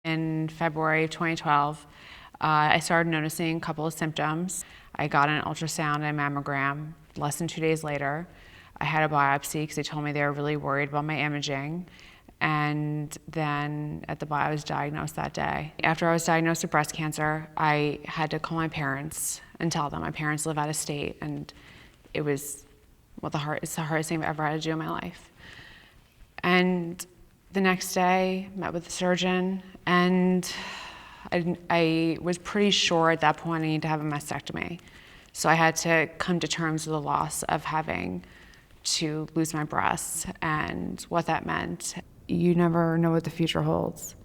In February of 2012, I started noticing a couple of symptoms. I got an ultrasound and a mammogram. Less than 2 days later, I had a biopsy because they told me they were really worried about my imaging. And then I was diagnosed that day. After I was diagnosed with breast cancer, I had to call my parents and tell them. My parents live out of state, and it was it's the hardest thing I've ever had to do in my life. And the next day, met with the surgeon, and I was pretty sure at that point I needed to have a mastectomy. So I had to come to terms with the loss of having to lose my breasts and what that meant. You never know what the future holds.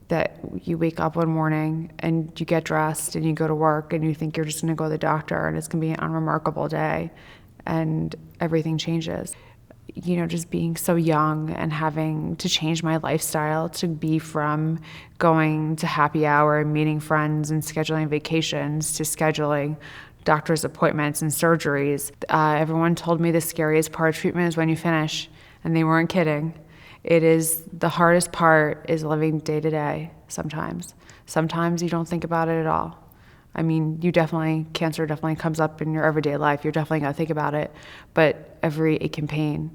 That you wake up one morning and you get dressed and you go to work and you think you're just gonna go to the doctor and it's gonna be an unremarkable day, and everything changes. You know, just being so young and having to change my lifestyle to be from going to happy hour and meeting friends and scheduling vacations to scheduling doctor's appointments and surgeries. Everyone told me the scariest part of treatment is when you finish, and they weren't kidding. It is the hardest part is living day to day sometimes. Sometimes you don't think about it at all. I mean, cancer definitely comes up in your everyday life. You're definitely gonna think about it, but every ache and pain,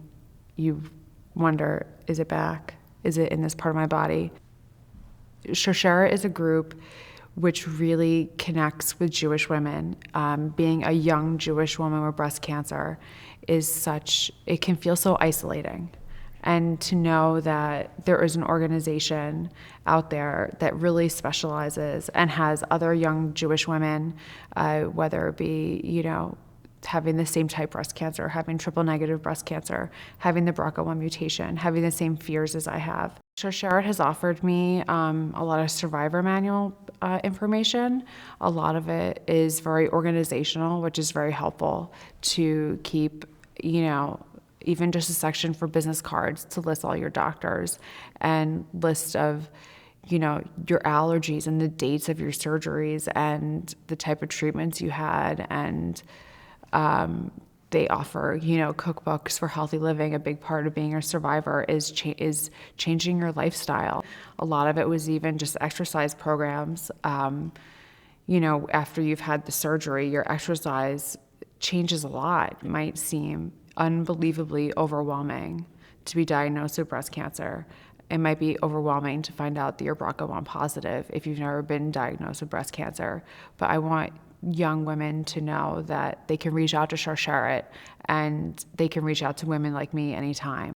you wonder, is it back? Is it in this part of my body? Sharsheret is a group which really connects with Jewish women. Being a young Jewish woman with breast cancer it can feel so isolating. And to know that there is an organization out there that really specializes and has other young Jewish women, whether it be, having the same type breast cancer, having triple negative breast cancer, having the BRCA1 mutation, having the same fears as I have. Sharsheret has offered me a lot of survivor manual information. A lot of it is very organizational, which is very helpful to keep, even just a section for business cards to list all your doctors and list of, your allergies and the dates of your surgeries and the type of treatments you had. And they offer, cookbooks for healthy living. A big part of being a survivor is changing your lifestyle. A lot of it was even just exercise programs. After you've had the surgery, your exercise changes a lot. It might seem unbelievably overwhelming to be diagnosed with breast cancer. It might be overwhelming to find out that you're BRCA1 positive if you've never been diagnosed with breast cancer. But I want young women to know that they can reach out to Sharsheret and they can reach out to women like me anytime.